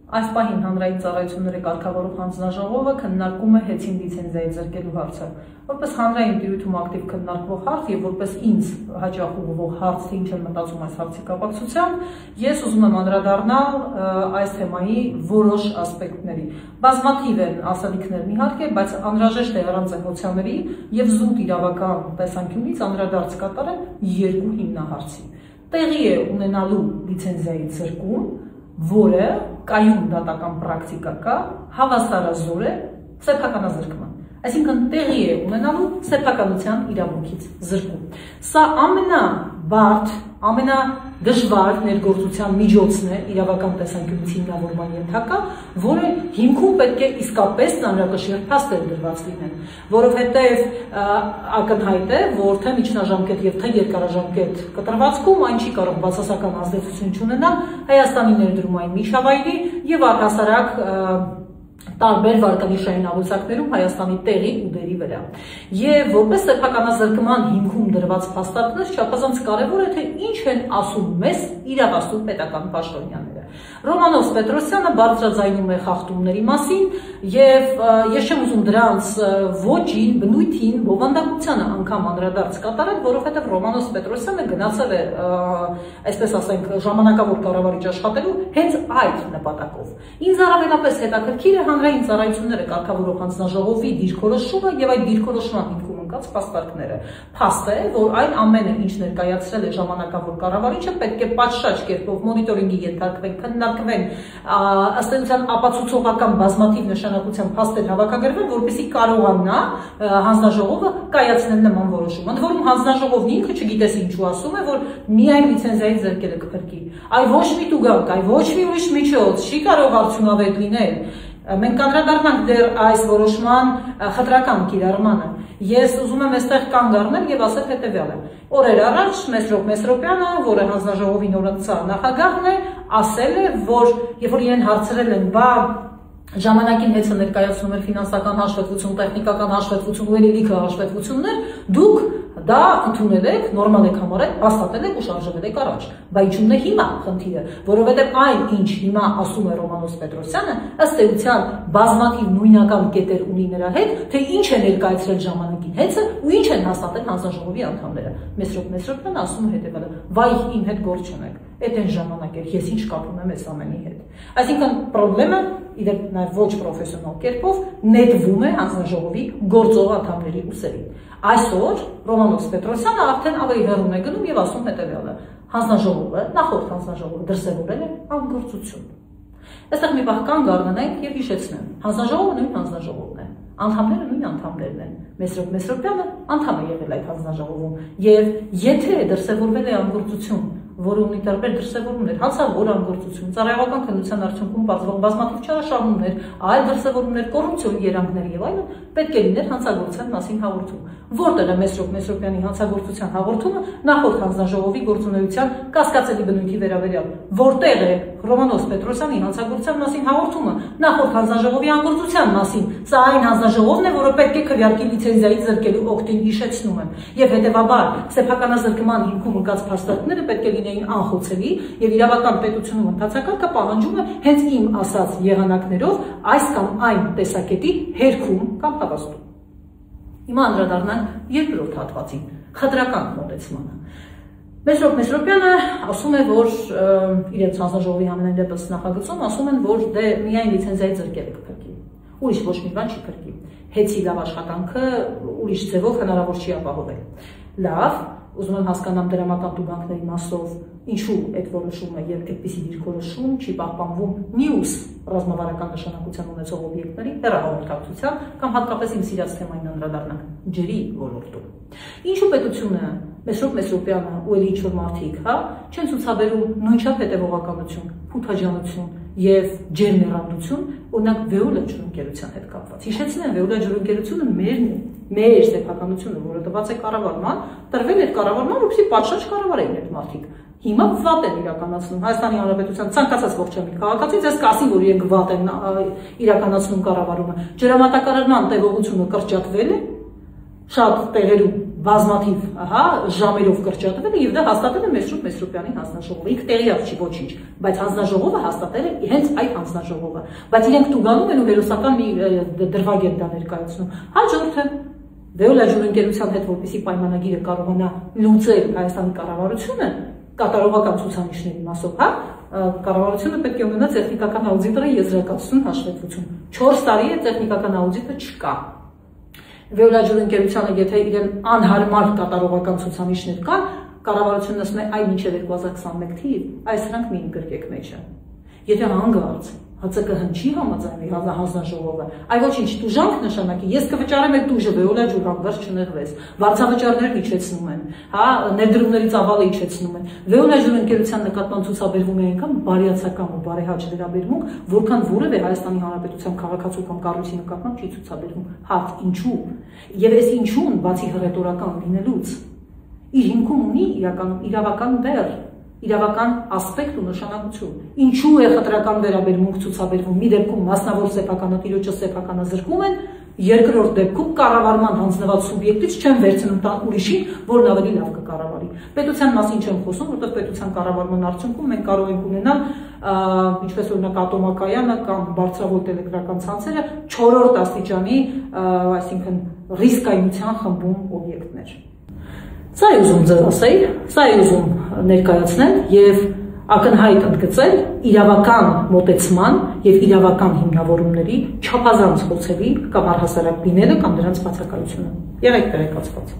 Այս պահին հանրային ծառայությունների կարգավորող հանձնաժողովը քննարկում է հեծին լիցենզիայի ձեռքելու հարցը։ Որպես հանրային տիրույթում ակտիվ քննարկվող հարց եւ որպես ինձ հաճախ ուղղվող հարց, թե ինչ եմ մտածում այս հարցի կապակցությամբ, ես ուզում եմ անդրադառնալ այս թեմայի որոշ ասպեկտների։ Բազմաթիվ են ասելիքներն իհարկե, բայց անհրաժեշտ է առանց էմոցիաների եւ զուտ իրավական տեսանկյունից անդրադարձ կատարել երկու հիմնահարցի։ Տեղի է ունենալու լիցենզիայի ձեռքում, որը կայուն դատական պրակտիկա կա, հավասարազոր է սեփականազրկման։ Այսինքն տեղի է ունենալու սեփականության իրավունքից զրկում։ Սա ամենաբարդ, ամենադժվար ներգործության միջոցն է իրավական տեսանկյունից հիմնավորման ենթակա, որը հիմքում պետք է իսկապես ծանրակշիռ փաստեր դրված լինեն, որովհետև ակնհայտ է, որ թե միջնաժամկետ եւ թե երկարաժամկետ կտրվածքում այն չի կարող բացասական ազդեցություն ունենալ Հայաստանի ներդրումային միջավայրի եւ առհասարակ տարբեր վարկանիշային աղյուսակներում Հայաստանի տեղի ու դերի վրա։ Եվ որպես սեփականազրկման հիմքում դրված փաստարկներ չափազանց կարևոր է, թե ինչ են ասում մեզ իրավասու պետական պաշտոնյաները։ Ռոմանոս Պետրոսյանը բարձրաձայնում է խախտումների մասին եւ ես չեմ ուզում դրանց ոճին, բնույթին, բովանդակությանը անգամ անդրադարձ կատարել, որովհետեւ Ռոմանոս Պետրոսյանը գնացել է, այսպես ասենք, ժամանակավոր կառավարիչ աշխատելու հենց այդ նպատակով։ Ինձ առավելապես հետաքրքիր է հանրային ծառայությունները կարգավորող հանձնաժողովի դիրքորոշումը եւ այդ դիրքորոշման հիմքում ընկած փաստարկները։ Փաստ է, որ այն ամենը, ինչ ներկայացրել է ժամանակավոր կառավարիչը, պետք է պատշաճ կերպով մոնիտորինգի ենթարկվեն, քննարկվեն, ըստ էության ապացուցողական բազմաթիվ նշանակության փաստեր հավաքագրվեն, որպեսզի կարողանա հանձնաժողովը կայացնել նման որոշում։ Ընդ որում հանձնաժողովն ինքը չգիտես ինչու ասում է, որ միայն լիցենզիայի ձեռքերը կփրկի։ Այ ոչ մի տուգանք, այ ոչ մի ուրիշ միջոց չի կարող արդյունավետ լինել։ Մենք կանդրադառնանք դեռ այս որոշման խտրական կիրառմանը։ Ես ուզում եմ այստեղ կանգ առնել եւ ասել հետեւյալը։ Օրեր առաջ Մեսրոպ Մեսրոպյանը, որը հանձնաժողովի նորընծա նախագահն է, ասել է, որ երբ որ իրեն հարցրել են, բա ժամանակին հեծը ներկայացնում էր ֆինանսական հաշվետվություն, տեխնիկական հաշվետվություն, ու ելիքը հաշվետվություններ, դուք դա ընդունել եք, նորմալ եք համարել, հաստատել եք ու շարժվել եք առաջ։ Բա ինչու՞մն է հիմա խնդիրը, որովհետև այն, ինչ հիմա ասում է Ռոմանոս Պետրոսյանը, ըստ էության բազմաթիվ նույնական կետեր ունի նրա հետ, թե ինչ է ներկայացրել ժամանակին հեծը ու ինչ են հաստատել հանձնաժողովի անդամները։ Մեսրոպ Մեսրոպյանը ասում է հետևյալը. «Վայ, իմ հետ գործ չունեք, այդ այն ժամանակ էր, ես ինչ կապ ունեմ այս ամենի հետ»։ Այսինքն պրոբլեմը իդեպ նաև ոչ պրոֆեսիոնալ կերպով նետվում է հանձնաժողովի գործող անդամների ուսերին։ Այսօր Ռոմանոս Պետրոսյանը արդեն ավելի հեռուն է գնում եւ ասում հետեւյալը. հանձնաժողովը, նախորդ հանձնաժողովը դրսևորել է անկրծություն։ Այստեղ մի պահ կանգ առնենք եւ հիշեցնեմ. հանձնաժողովը նույն հանձնաժողովն է, անդամները նույն անդամներն են։ Մեսրոպ Մեսրոպյանը անդամ է եղել այդ հանձնաժողովում եւ եթե դրսևորվել է անկրծություն, որը ունի տարբեր դրսևորումներ, հանցավոր անգործություն, ծառայողական քննության արդյունքում բացվող բազմաթիվ չարաշահումներ, այլ դրսևորումներ, կոռուպցիոն երանգներ եւ այլն, պետք է լիներ հանցագործության մասին հաղորդում։ Որտեղ է Մեսրոպ Մեսրոպյանի հանցագործության հաղորդումը նախորդ հանձնաժողովի գործունեության կասկածելի բնույթի վերաբերյալ։ Որտեղ է Ռոմանոս Պետրոսյանի հանցագործության մասին հաղորդումը նախորդ հանձնաժողովի անգործության մասին։ Սա այն հանձնաժողովն է, որը պետք է քվեարկի լիցենզիայի ձեռքելու օգտին հիշեցնում եմ։ Եվ հետեւաբար սեփականազրկման հիմքում ընկած փաստարկները պետք է լինեին անխոցելի եւ իրավական պետությունում ընթացակարգը պահանջում է հենց իմ ասած եղանակներով այս կամ այն տեսակետի հերքում կամ հավաստում։ Հիմա անդրադառնանք երկրորդ հատվածին, խտրական մոտեցմանը։ Մեսրոպ Մեսրոպյանը ասում է, որ իրենց հանձնաժողովի համենայն դեպս նախագծում ասում են, որ դե միայն լիցենզիայի ձեռքերը կփրկի։ Ուրիշ ոչ մի բան չի փրկի։ Հեծի լավ աշխատանքը ուրիշ ձևով հնարավոր չի ապահովել։ Լավ, ուզում եմ հասկանամ դրամական տուգանքների մասով ինչու այդ որոշումը եւ այդպիսի դիրքորոշում չի պահպանվում մյուս ռազմավարական նշանակության ունեցող օբյեկտների հեռահաղորդակցության կամ հատկապես իմ սիրած թեմային անդրադառնանք ջրի ոլորտում։ Ինչու պետությունը Մեսրոպ Մեսրոպյանը ու էլի ինչ-որ մարդիկ, չեն ցուցաբերում նույնչափ հետևողականություն, փութաջանություն եւ ջերմեռանդություն, օրինակ Veolia ջրընկերության հետ կապված։ Հիշեցնեմ, Veolia ջրընկերությունը մերն է, մեր սեփականությունը, որը տված է կառավարման, տրվել է կառավարման, որպեսզի պատշաճ կառավարեին այդ մարդիկ։ Հիմա վատ են իրականացնում Հայաստանի Հանրապետության ցանկացած ողջամիտ քաղաքացի ձեզ կասի, որ իրենք վատ են իրականացնում կառավարումը։ Ջրամատակարարման տևողությունը կրճատվել է շատ տեղերում բազմաթիվ ժամերով կրճատվել է եւ դա հաստատել է Մեսրոպ Մեսրոպյանի հանձնաժողովը։ Ինքը տեղյակ չի ոչինչ, բայց հանձնաժողովը հաստատել է հենց այդ հանձնաժողովը։ Բայց իրենք տուգանում են ու հերոսական մի դրվագ են դա ներկայացնում։ Հաջորդը Վեոլա ջուրընկերության հետ որպեսի պայմանագիրը կարողանա լուծել Հայաստանի կառավարությունը կատարողական ցուցանիշների մասով, կառավարությունը պետք է ունենա տեխնիկական աուդիտորը եզրակացություն հաշվետվություն։ 4 տարի է տեխնիկական աուդիտը չկա։ Վեոլա ջուրընկերությանը եթե իրեն անհարմար կատարողական ցուցանիշներ կան, կառավարությունն ասում է այ մինչև 2021 թիվ, այս սրանք մի ընկրկեք մեջը։ Եթե հանգարց ՀՑԿ-ն չի համաձայնի հանձնաժողովը, այ ոչինչ տուժանք նշանակի, ես կվճարեմ այդ տուժը, Վեոլա ջուրը հանգարց չնեղվեց, վարձավճարներն իջեցնում են, ներդրումների ծավալը իջեցնում են։ Վեոլա ջուրընկերության նկատմամբ ցուցաբերվում է այնքան բարյացակամ ու բարեհաճ վերաբերմունք, որքան որևէ Հայաստանի Հանրապետության քաղաքացու կամ կառույցի նկատմամբ չի ցուցաբերվում։ Ինչու։ Եվ այս ինչուն, բացի հռետորական լինելուց, իր հիմքում ունի իրավական դեր, իրավական ասպեկտ ու նշանակություն։ Ինչու է խտրական վերաբերմունք ցուցաբերվում։ Մի դեպքում մասնավոր սեփականատիրոջը սեփականը զրկում են, երկրորդ դեպքում կառավարման հանձնված սուբյեկտից չեն վերցնում տան ուրիշին, որն ավելի լավ կկառավարի։ Պետության մասին չեմ խոսում, որովհետև պետության կառավարման արդյունքում մենք կարող ենք ունենալ, ինչպես օրինակ ատոմակայանը կամ բարձրավոր տելեգրական ցանցերը 4-րդ աստիճանի, այսինքն ռիսկայնության խմբում օբյեկտներ։ Սա է ուզում ձեզ ասել, սա է ուզում ներկայացնել եւ ակնհայտ ընդգծել իրավական մոտեցման եւ իրավական հիմնավորումների չափազանց խոցելի կամ առհասարակ լինելը կամ դրանց բացակայությունը։ Եղեք տեղեկացված։